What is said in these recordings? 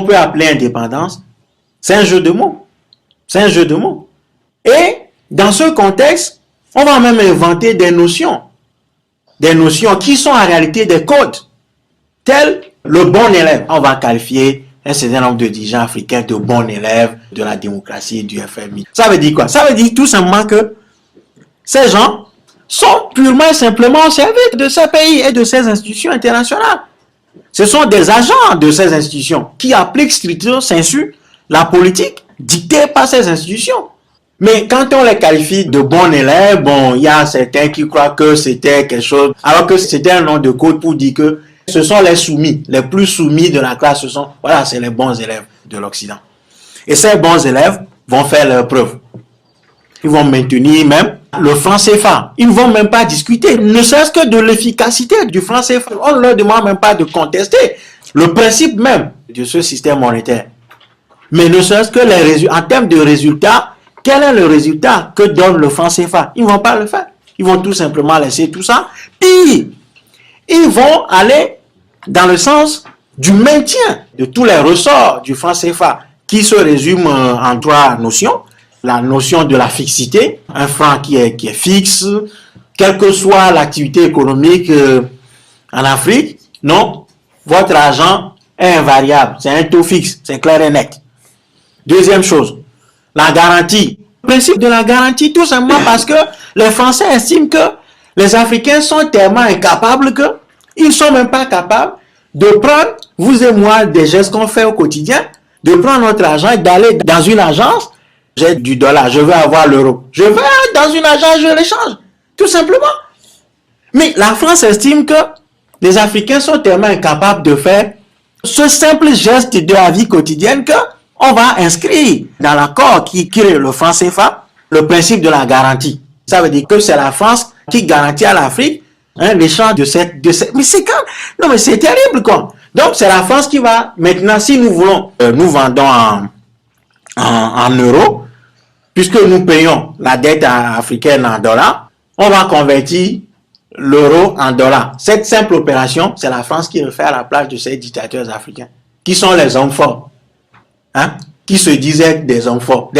qu'on peut appeler indépendance, c'est un jeu de mots. C'est un jeu de mots. Et dans ce contexte, on va même inventer des notions qui sont en réalité des codes, tels le bon élève. On va qualifier un certain nombre de dirigeants africains de bons élèves de la démocratie et du FMI. Ça veut dire quoi? Ça veut dire tout simplement que ces gens sont purement et simplement au service de ces pays et de ces institutions internationales. Ce sont des agents de ces institutions qui appliquent strictement sensu la politique dictée par ces institutions. Mais quand on les qualifie de bons élèves, bon, il y a certains qui croient que c'était quelque chose, alors que c'était un nom de code pour dire que ce sont les soumis, les plus soumis de la classe, voilà, c'est les bons élèves de l'Occident. Et ces bons élèves vont faire leurs preuves. Ils vont maintenir même le franc CFA. Ils ne vont même pas discuter, ne serait-ce que de l'efficacité du franc CFA. On ne leur demande même pas de contester le principe même de ce système monétaire. Mais ne serait-ce que en termes de résultats, quel est le résultat que donne le franc CFA? Ils ne vont pas le faire. Ils vont tout simplement laisser tout ça. Puis, ils vont aller dans le sens du maintien de tous les ressorts du franc CFA qui se résument en trois notions. La notion de la fixité, un franc qui est fixe, quelle que soit l'activité économique en Afrique, non, votre argent est invariable, c'est un taux fixe, c'est clair et net. Deuxième chose, la garantie. Le principe de la garantie, tout simplement parce que les Français estiment que les Africains sont tellement incapables qu'ils ne sont même pas capables de prendre, vous et moi, des gestes qu'on fait au quotidien, de prendre notre argent et d'aller dans une agence. J'ai du dollar, je veux avoir l'euro. Je vais dans une agence, je l'échange. Tout simplement. Mais la France estime que les Africains sont tellement incapables de faire ce simple geste de la vie quotidienne qu'on va inscrire dans l'accord qui crée le franc CFA le principe de la garantie. Ça veut dire que c'est la France qui garantit à l'Afrique l'échange de cette... Mais c'est quand... Non, mais c'est terrible, quoi. Donc, c'est la France qui va... Maintenant, si nous voulons... nous vendons en euros, puisque nous payons la dette africaine en dollars, on va convertir l'euro en dollars. Cette simple opération, c'est la France qui le fait à la place de ces dictateurs africains, qui sont les hommes forts, qui se disaient des hommes forts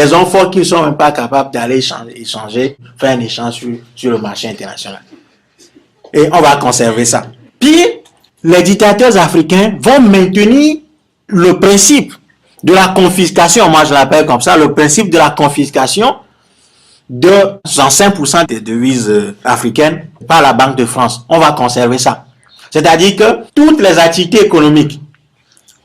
qui ne sont même pas capables d'aller échanger, faire un échange sur le marché international. Et on va conserver ça. Puis, les dictateurs africains vont maintenir le principe de la confiscation, moi je l'appelle comme ça, le principe de la confiscation de 65% des devises africaines par la Banque de France. On va conserver ça. C'est-à-dire que toutes les activités économiques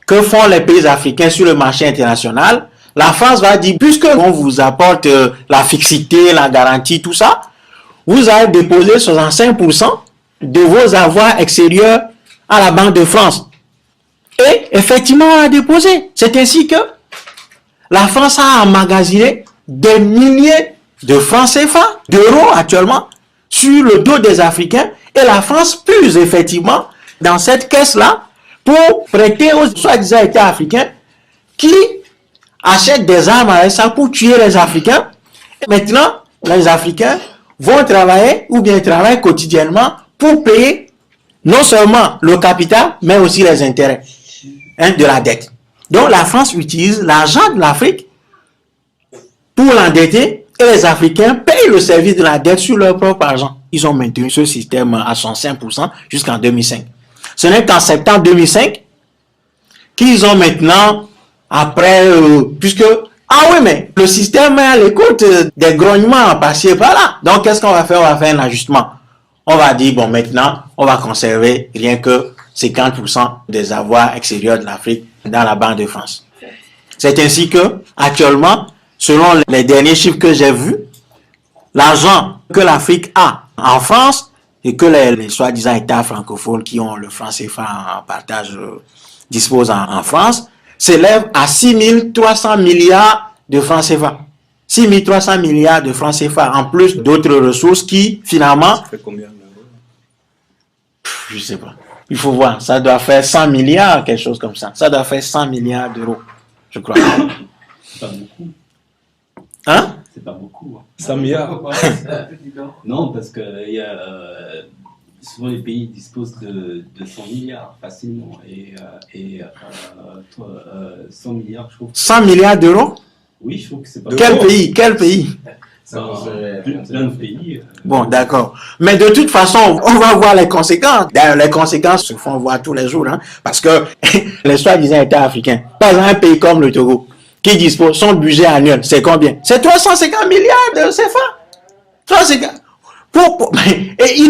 que font les pays africains sur le marché international, la France va dire, puisque on vous apporte la fixité, la garantie, tout ça, vous allez déposer 65% de vos avoirs extérieurs à la Banque de France. Et effectivement, on a déposé. C'est ainsi que la France a emmagasiné des milliers de francs CFA, d'euros actuellement, sur le dos des Africains. Et la France puise effectivement dans cette caisse-là pour prêter aux soi-disant États africains qui achètent des armes avec ça pour tuer les Africains. Et maintenant, les Africains vont travailler ou bien travaillent quotidiennement pour payer non seulement le capital, mais aussi les intérêts de la dette. Donc la France utilise l'argent de l'Afrique pour l'endetter et les Africains payent le service de la dette sur leur propre argent. Ils ont maintenu ce système à 105% jusqu'en 2005. Ce n'est qu'en septembre 2005 qu'ils ont maintenant, après, puisque, ah oui, mais le système est à l'écoute des grognements passés par là. Donc qu'est-ce qu'on va faire? On va faire un ajustement. On va dire, bon, maintenant, on va conserver rien que 50% des avoirs extérieurs de l'Afrique dans la Banque de France. C'est ainsi que, actuellement, selon les derniers chiffres que j'ai vus, l'argent que l'Afrique a en France et que les soi-disant États francophones qui ont le franc CFA en partage disposent en France, s'élève à 6 300 milliards de francs CFA. 6 300 milliards de francs CFA, en plus d'autres ressources qui, finalement... Ça fait combien d'euros? Je ne sais pas. Il faut voir, ça doit faire 100 milliards, quelque chose comme ça. Ça doit faire 100 milliards d'euros, je crois. C'est pas beaucoup. Hein? C'est pas beaucoup. 100 milliards. Non, parce que souvent les pays disposent de 100 milliards facilement. Et 100 milliards, je trouve. 100 milliards d'euros? Oui, je trouve que c'est pas Quel pays? Quel pays? Plein de pays. Bon, d'accord. Mais de toute façon, on va voir les conséquences. D'ailleurs, les conséquences se font voir tous les jours, hein, parce que les soi-disant États africains, par exemple, un pays comme le Togo, qui dispose, son budget annuel, c'est combien? C'est 350 milliards de CFA. 350. Et on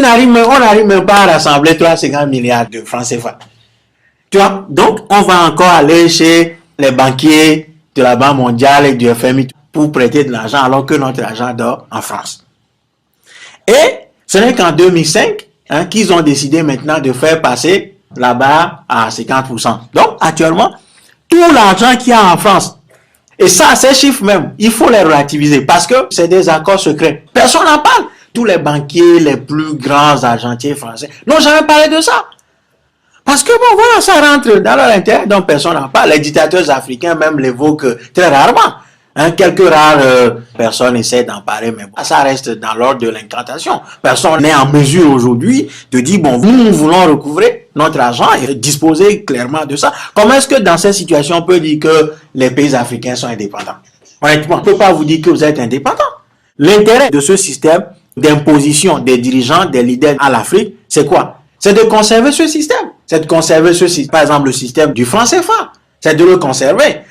n'arrive même pas à rassembler 350 milliards de francs CFA. Tu vois? Donc, on va encore aller chez les banquiers de la Banque mondiale et du FMI pour prêter de l'argent alors que notre argent dort en France. Et ce n'est qu'en 2005 qu'ils ont décidé maintenant de faire passer la barre à 50%. Donc, actuellement, tout l'argent qu'il y a en France, et ça, ces chiffres même, il faut les relativiser parce que c'est des accords secrets. Personne n'en parle. Tous les banquiers, les plus grands argentiers français n'ont jamais parlé de ça. Parce que bon, voilà, ça rentre dans leur intérêt, donc personne n'en parle. Les dictateurs africains même l'évoquent très rarement. Quelques rares personnes essaient d'en parler, mais bon, ça reste dans l'ordre de l'incantation. Personne n'est en mesure aujourd'hui de dire, bon, nous voulons recouvrer notre argent et disposer clairement de ça. Comment est-ce que dans cette situation, on peut dire que les pays africains sont indépendants? Honnêtement, on ne peut pas vous dire que vous êtes indépendants. L'intérêt de ce système d'imposition des dirigeants, des leaders à l'Afrique, c'est quoi? C'est de conserver ce système. C'est de conserver ce système. Par exemple, le système du franc CFA. C'est de le conserver.